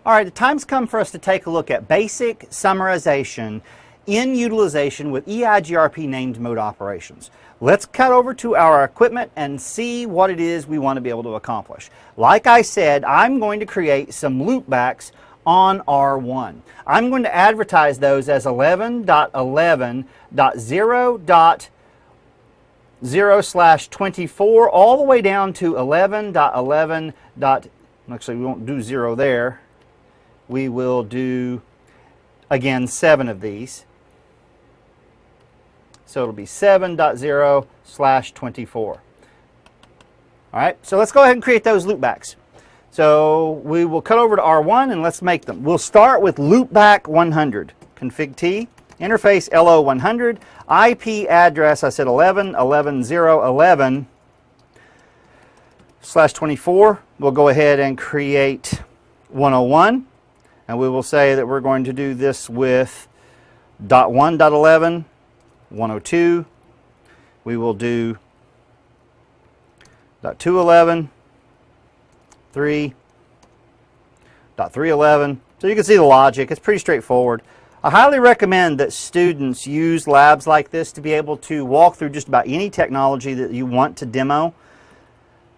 All right, the time's come for us to take a look at basic summarization in utilization with EIGRP named mode operations. Let's cut over to our equipment and see what it is we want to be able to accomplish. Like I said, I'm going to create some loopbacks on R1. I'm going to advertise those as 11.11.0.0/24 all the way down to 11.11. Actually, we won't do 0 there. We will do, again, 7 of these. So it'll be 7.0/24. All right, so let's go ahead and create those loopbacks. So we will cut over to R1 and let's make them. We'll start with loopback 100. Config T, interface LO100, IP address, I said 11.11.0.11/24. We'll go ahead and create 101. And we will say that we're going to do this with .1.11, 102. We will do .2.11, 3, .3.11. So you can see the logic. It's pretty straightforward. I highly recommend that students use labs like this to be able to walk through just about any technology that you want to demo,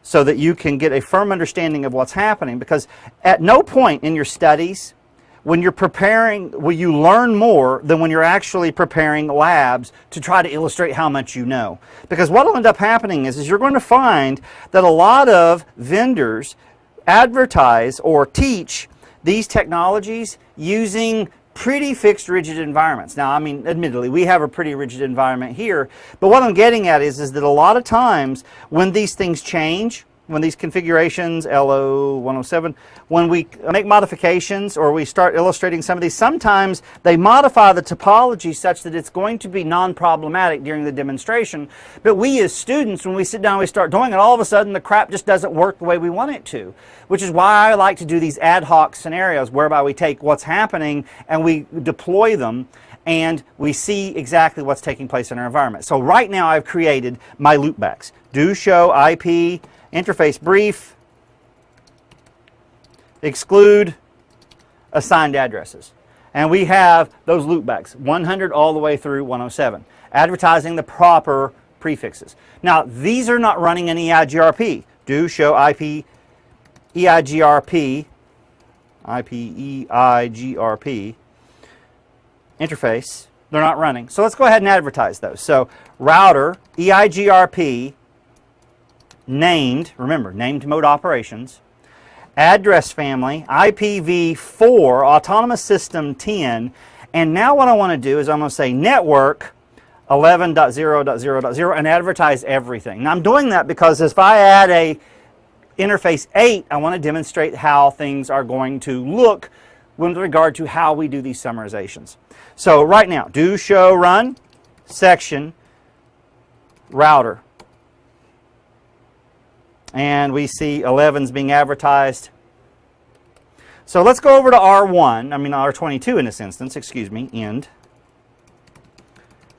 so that you can get a firm understanding of what's happening. Because at no point in your studies, when you're preparing, will you learn more than when you're actually preparing labs to try to illustrate how much you know. Because what will end up happening is you're going to find that a lot of vendors advertise or teach these technologies using pretty fixed rigid environments. Now, I mean, admittedly, we have a pretty rigid environment here, but what I'm getting at is that a lot of times when these things change, when these configurations, LO107, when we make modifications or we start illustrating some of these, sometimes they modify the topology such that it's going to be non-problematic during the demonstration. But we as students, when we sit down and we start doing it, all of a sudden the crap just doesn't work the way we want it to. Which is why I like to do these ad hoc scenarios whereby we take what's happening and we deploy them and we see exactly what's taking place in our environment. So right now I've created my loopbacks. Do show IP interface brief, exclude assigned addresses. And we have those loopbacks, 100 all the way through 107, advertising the proper prefixes. Now, these are not running in EIGRP. Do show IP EIGRP, interface. They're not running. So let's go ahead and advertise those. So router, EIGRP, named, remember, named mode operations, address family, IPv4, autonomous system 10, and now what I want to do is I'm going to say network 11.0.0.0 and advertise everything. Now I'm doing that because if I add a interface 8, I want to demonstrate how things are going to look with regard to how we do these summarizations. So right now, do show run section router. And we see 11's being advertised. So let's go over to R1, I mean R22 in this instance, excuse me, end.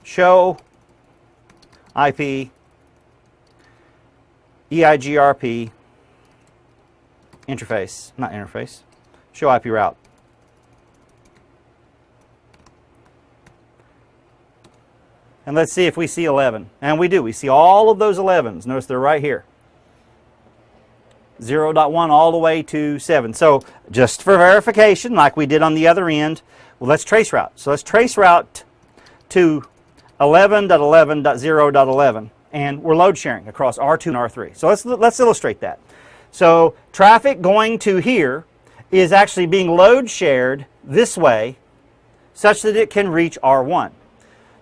Show IP EIGRP interface, not interface, show IP route. And let's see if we see 11. And we do. We see all of those 11s. Notice they're right here. 0.1 all the way to 7. So just for verification, like we did on the other end, well, let's trace route. So let's trace route to 11.11.0.11. And we're load sharing across R2 and R3. So let's illustrate that. So traffic going to here is actually being load shared this way such that it can reach R1.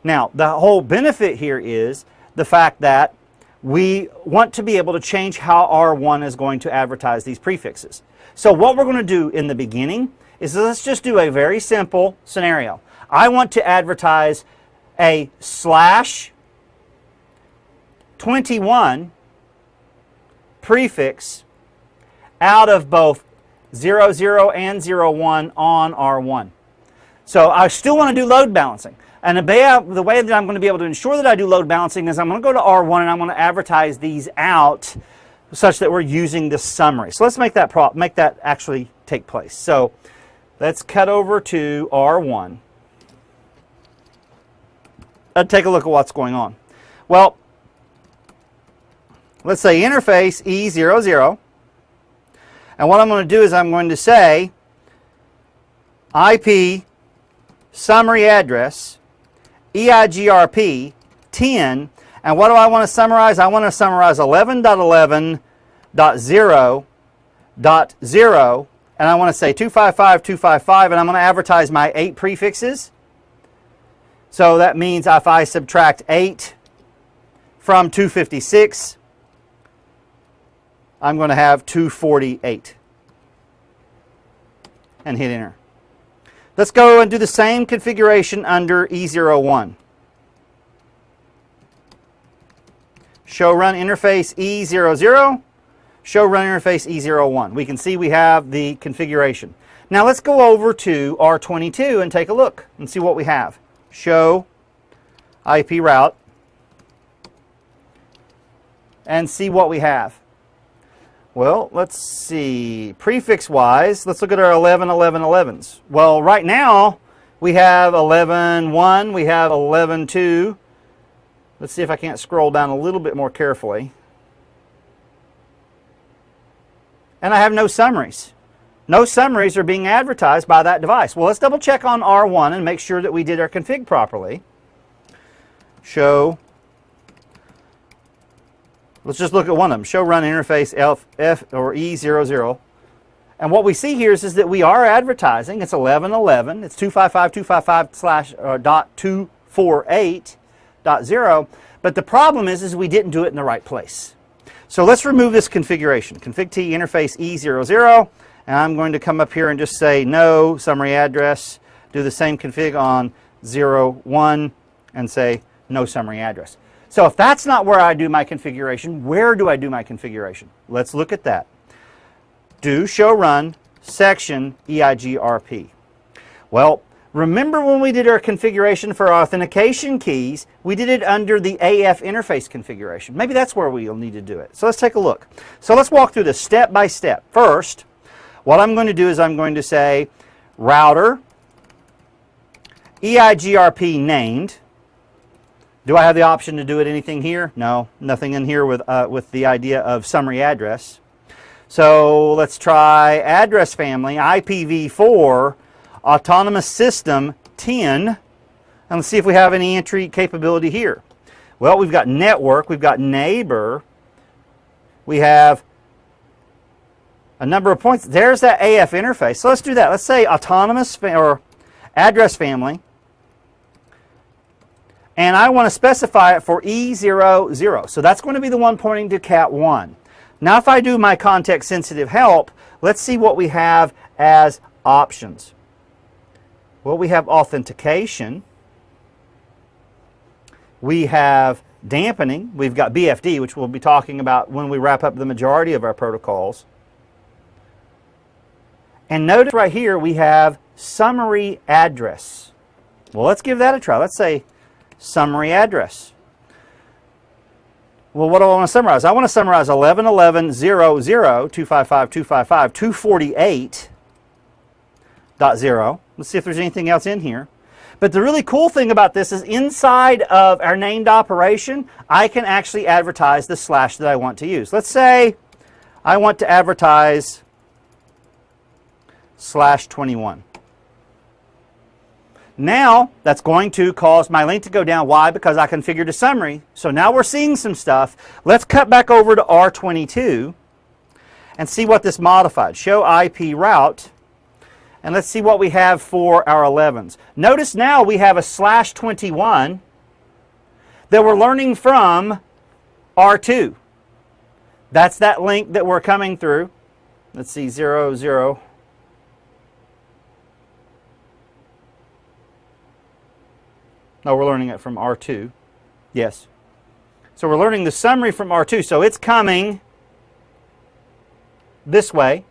Now, the whole benefit here is the fact that we want to be able to change how R1 is going to advertise these prefixes. So what we're going to do in the beginning is let's just do a very simple scenario. I want to advertise a /21 prefix out of both 00 and 01 on R1. So I still want to do load balancing. And the way that I'm going to be able to ensure that I do load balancing is I'm going to go to R1 and I'm going to advertise these out such that we're using this summary. So let's make that actually take place. So Let's cut over to R1 and take a look at what's going on. Well, let's say interface E00. And what I'm going to do is I'm going to say IP summary address EIGRP 10. And what do I want to summarize? I want to summarize 11.11.0.0. And I want to say 255.255. And I'm going to advertise my 8 prefixes. So that means if I subtract 8 from 256, I'm going to have 248. And hit enter. Let's go and do the same configuration under E01. Show run interface E00. Show run interface E01. We can see we have the configuration. Now let's go over to R22 and take a look and see what we have. Show IP route and see what we have. Well, let's see. Prefix-wise, let's look at our 11.11.11s. Well, right now, we have 11.1, we have 11.2. Let's see if I can't scroll down a little bit more carefully. And I have no summaries. No summaries are being advertised by that device. Well, let's double check on R1 and make sure that we did our config properly. Show. Let's just look at one of them. Show run interface F or E00. And what we see here is that we are advertising. It's 11.11. It's 255.255/.248.0. But the problem is we didn't do it in the right place. So let's remove this configuration. Config T interface E00. And I'm going to come up here and just say no summary address. Do the same config on 01 and say no summary address. So if that's not where I do my configuration, where do I do my configuration? Let's look at that. Do show run section EIGRP. Well, remember when we did our configuration for our authentication keys, we did it under the AF interface configuration. Maybe that's where we'll need to do it. So let's take a look. So let's walk through this step by step. First, what I'm going to do is I'm going to say router EIGRP named. Do I have the option to do it anything here? No, nothing in here with the idea of summary address. So let's try address family, IPv4, autonomous system 10. And let's see if we have any entry capability here. Well, we've got network, we've got neighbor, we have a number of points. There's that AF interface. So let's do that. Let's say autonomous or address family. And I want to specify it for E00. So that's going to be the one pointing to Cat 1. Now if I do my context sensitive help, let's see what we have as options. Well, we have authentication. We have dampening. We've got BFD, which we'll be talking about when we wrap up the majority of our protocols. And notice right here we have summary address. Well, let's give that a try. Let's say summary address. Well, what do I want to summarize? I want to summarize 11.11.0.0.255.255.248.0. Let's see if there's anything else in here. But the really cool thing about this is inside of our named operation, I can actually advertise the slash that I want to use. Let's say I want to advertise /21. Now, that's going to cause my link to go down. Why? Because I configured a summary. So now we're seeing some stuff. Let's cut back over to R22 and see what this modified. Show IP route. And let's see what we have for our 11s. Notice now we have a /21 that we're learning from R2. That's that link that we're coming through. Let's see, 00. No, we're learning it from R2. Yes. So we're learning the summary from R2. So it's coming this way.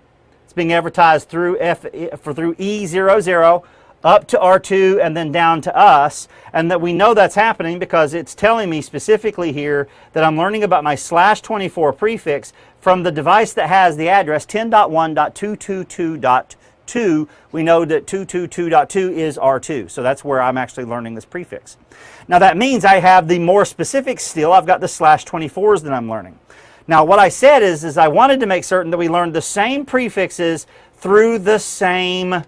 It's being advertised through through E00 up to R2 and then down to us. And that we know that's happening because it's telling me specifically here that I'm learning about my /24 prefix from the device that has the address 10.1.222.2. 2, we know that 222.2 is R2. So that's where I'm actually learning this prefix. Now that means I have the more specific still. I've got the /24s that I'm learning. Now what I said is I wanted to make certain that we learned the same prefixes through the same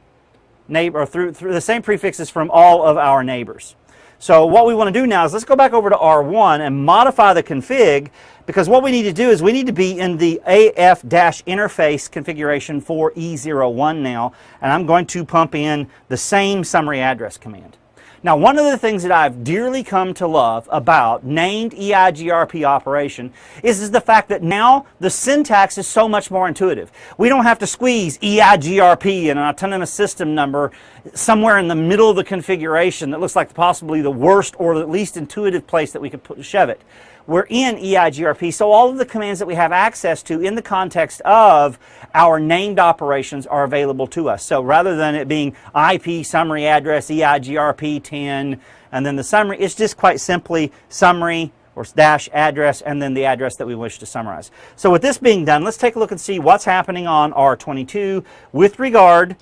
neighbor, or through the same prefixes from all of our neighbors. So what we want to do now is let's go back over to R1 and modify the config, because what we need to do is we need to be in the AF-interface configuration for E01 now, and I'm going to pump in the same summary address command. Now, one of the things that I've dearly come to love about named EIGRP operation is the fact that now the syntax is so much more intuitive. We don't have to squeeze EIGRP and an autonomous system number somewhere in the middle of the configuration that looks like possibly the worst or the least intuitive place that we could shove it. We're in EIGRP, so all of the commands that we have access to in the context of our named operations are available to us. So rather than it being IP summary address EIGRP 10 and then the summary, it's just quite simply summary or dash address and then the address that we wish to summarize. So with this being done, let's take a look and see what's happening on R22 with regard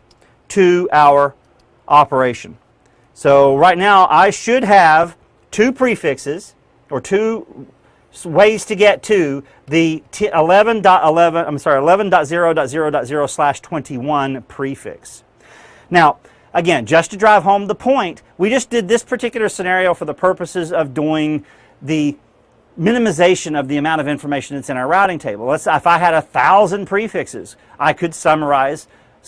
to our operation. So right now I should have two prefixes, or two ways to get to the 11.0.0.0/21 prefix. Now, again, just to drive home the point, we just did this particular scenario for the purposes of doing the minimization of the amount of information that's in our routing table. If I had 1,000 prefixes, I could summarize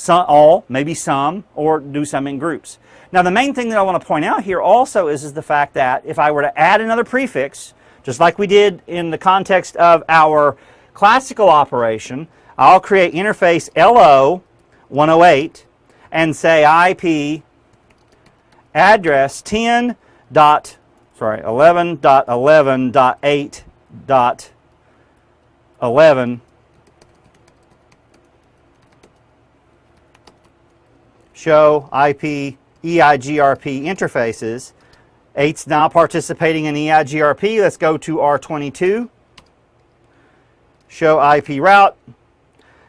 all, maybe some, or do some in groups. Now, the main thing that I want to point out here also is the fact that if I were to add another prefix, just like we did in the context of our classical operation, I'll create interface LO 108 and say IP address 11.11.8.11 show IP EIGRP interfaces. 8's now participating in EIGRP. Let's go to R22. Show IP route.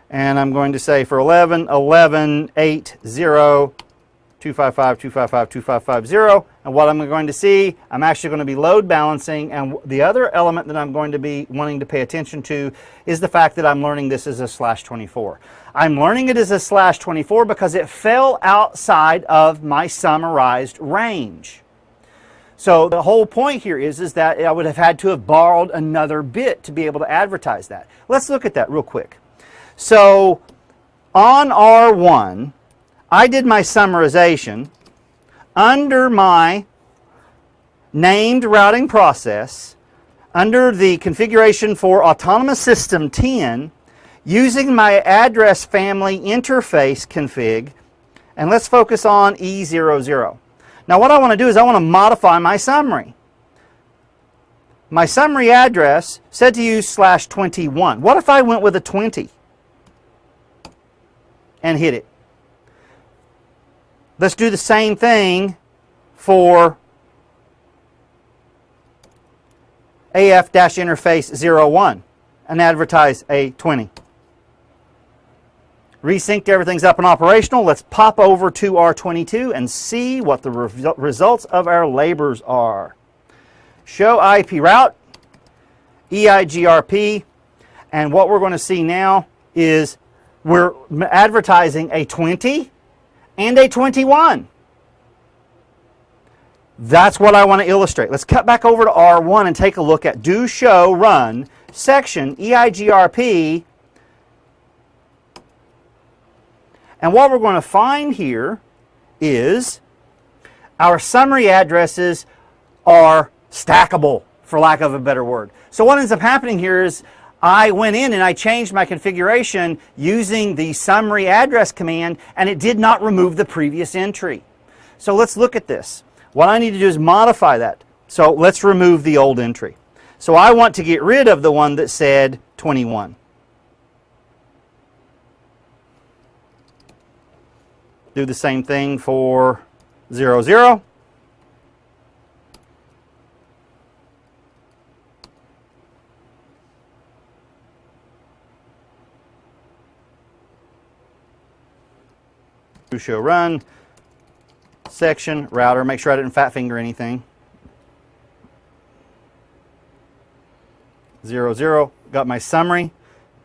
And I'm going to say for 11.11.80.255.255.255.0. And what I'm going to see, I'm actually going to be load balancing. And the other element that I'm going to be wanting to pay attention to is the fact that I'm learning this as a /24. I'm learning it as a /24 because it fell outside of my summarized range. So the whole point here is that I would have had to have borrowed another bit to be able to advertise that. Let's look at that real quick. So on R1, I did my summarization under my named routing process, under the configuration for Autonomous System 10, using my address family interface config, and let's focus on E00. Now what I want to do is I want to modify my summary. My summary address said to use /21. What if I went with a 20 and hit it? Let's do the same thing for AF-interface 01 and advertise a 20. Resynced, everything's up and operational. Let's pop over to R22 and see what the results of our labors are. Show IP route, EIGRP, and what we're going to see now is we're advertising a 20 and a 21. That's what I want to illustrate. Let's cut back over to R1 and take a look at do show run section EIGRP. And what we're going to find here is our summary addresses are stackable, for lack of a better word. So what ends up happening here is I went in and I changed my configuration using the summary address command, and it did not remove the previous entry. So let's look at this. What I need to do is modify that. So let's remove the old entry. So I want to get rid of the one that said 21. Do the same thing for 00. Do show run, section, router. Make sure I didn't fat finger anything. 0, 0. Got my summary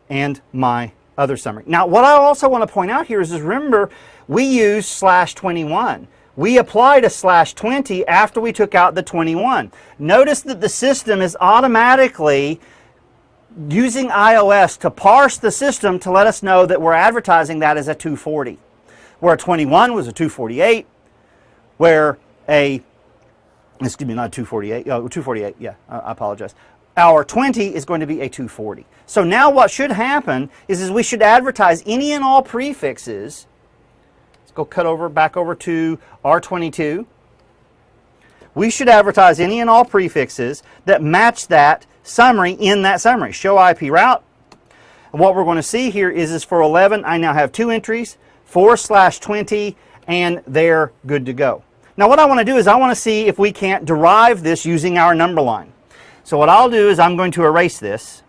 and my other summary. Now, what I also want to point out here is remember, we used /21. We applied a /20 after we took out the 21. Notice that the system is automatically using iOS to parse the system to let us know that we're advertising that as a 240. Where a 21 was a 248, where a, excuse me, not 248, 248, yeah, I apologize. Our 20 is going to be a 240. So now what should happen is we should advertise any and all prefixes. Let's go back over to R22. We should advertise any and all prefixes that match that summary in that summary. Show IP route. And what we're going to see here is for 11, I now have 2 entries, 4/20, and they're good to go. Now what I want to do is I want to see if we can't derive this using our number line. So what I'll do is I'm going to erase this.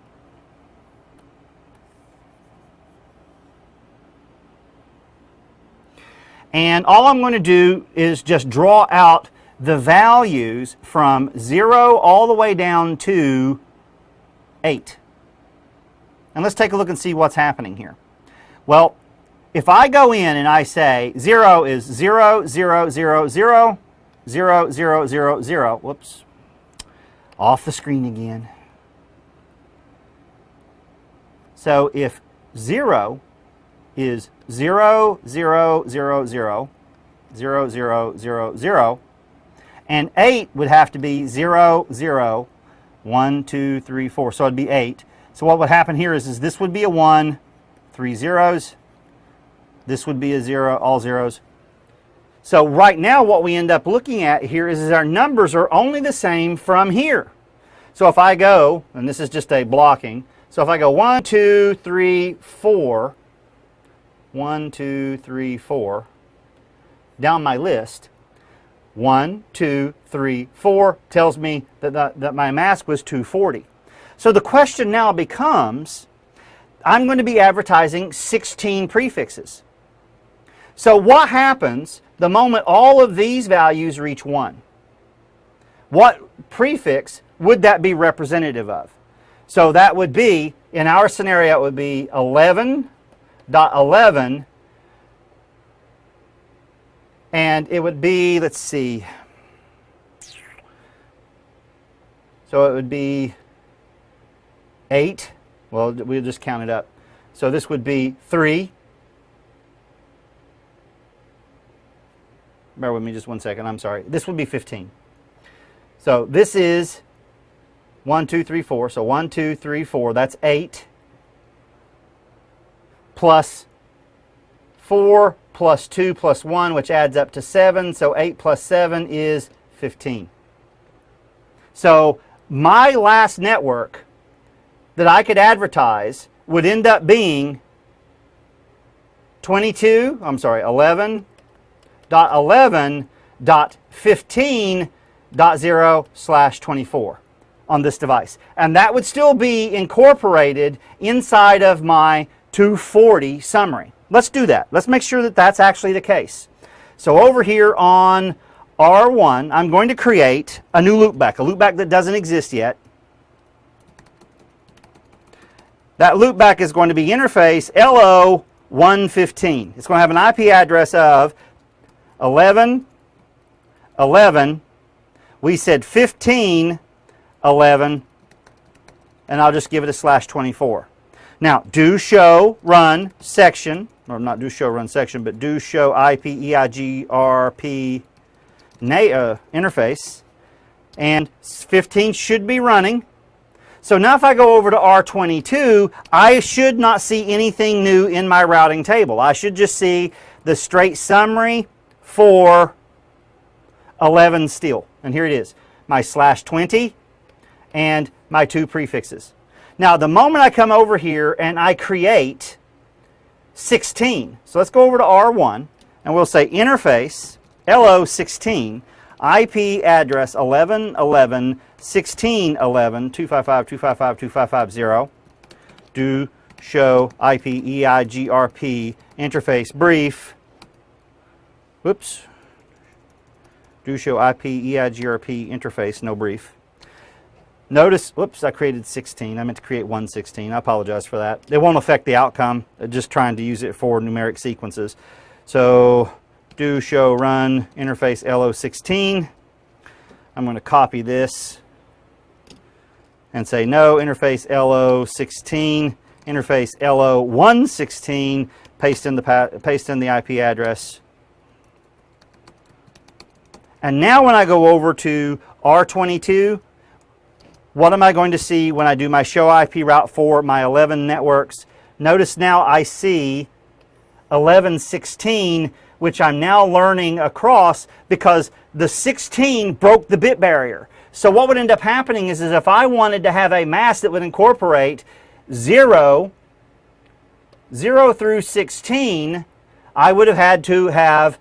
And all I'm going to do is just draw out the values from 0 all the way down to 8. And let's take a look and see what's happening here. Well, if I go in and I say 0 is 0, 0, 0, 0, 0, 0, 0, 0, whoops, off the screen again. So if 0 is 0, 0, 0, 0, 0, 0, 0, 0, and 8 would have to be 0, 0, 1, 2, 3, 4. So it'd be 8. So what would happen here is this would be a 1, 3 zeros. This would be a 0, all zeros. So right now what we end up looking at here is our numbers are only the same from here. So if I go, and this is just a blocking, so if I go 1, 2, 3, 4, 1, 2, 3, 4, down my list, 1, 2, 3, 4 tells me that my mask was 240. So the question now becomes, I'm going to be advertising 16 prefixes. So what happens the moment all of these values reach 1? What prefix would that be representative of? So that would be, in our scenario, it would be 11.11, and it would be, let's see, so it would be 8. Well, we'll just count it up. So this would be 3. Bear with me just one second, I'm sorry. This would be 15. So this is 1, 2, 3, 4. So 1, 2, 3, 4, that's 8. Plus 4 plus 2 plus 1, which adds up to 7. So 8 plus 7 is 15. So my last network that I could advertise would end up being 11.11.15.0/24 on this device. And that would still be incorporated inside of my 240 summary. Let's do that. Let's make sure that that's actually the case. So over here on R1, I'm going to create a new loopback, a loopback that doesn't exist yet. That loopback is going to be interface LO115. It's going to have an IP address of 11.11. We said 15.11, and I'll just give it a /24. Now, do show run section, or not do show run section, but do show IPEIGRP interface, and 15 should be running. So now if I go over to R22, I should not see anything new in my routing table. I should just see the straight summary for 11 still. And here it is, my /20 and my 2 prefixes. Now the moment I come over here and I create 16, so let's go over to R1 and we'll say interface LO16, IP address 11.11.16.11.255.255.255.0. Do show IPEIGRP interface brief whoops, do show IP EIGRP interface, no brief. Notice, whoops, I created 16. I meant to create 116. I apologize for that. It won't affect the outcome. I'm just trying to use it for numeric sequences. So do show run interface LO16. I'm going to copy this and say no, interface LO16, interface LO116, paste in the IP address. And now when I go over to R22, what am I going to see when I do my show IP route for my 11 networks? Notice now I see 1116, which I'm now learning across because the 16 broke the bit barrier. So what would end up happening is if I wanted to have a mask that would incorporate 0 through 16, I would have had to have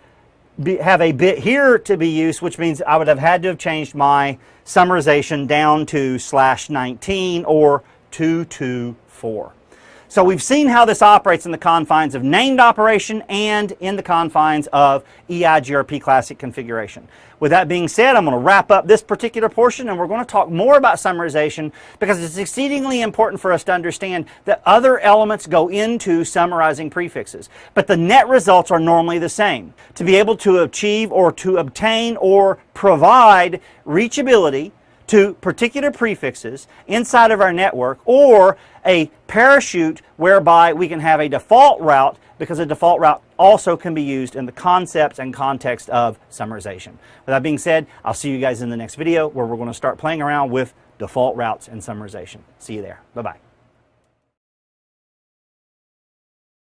a bit here to be used, which means I would have had to have changed my summarization down to /19 or 224. So we've seen how this operates in the confines of named operation and in the confines of EIGRP classic configuration. With that being said, I'm going to wrap up this particular portion and we're going to talk more about summarization because it's exceedingly important for us to understand that other elements go into summarizing prefixes. But the net results are normally the same. To be able to achieve or to obtain or provide reachability to particular prefixes inside of our network, or a parachute whereby we can have a default route, because a default route also can be used in the concepts and context of summarization. With that being said, I'll see you guys in the next video where we're going to start playing around with default routes and summarization. See you there. Bye-bye.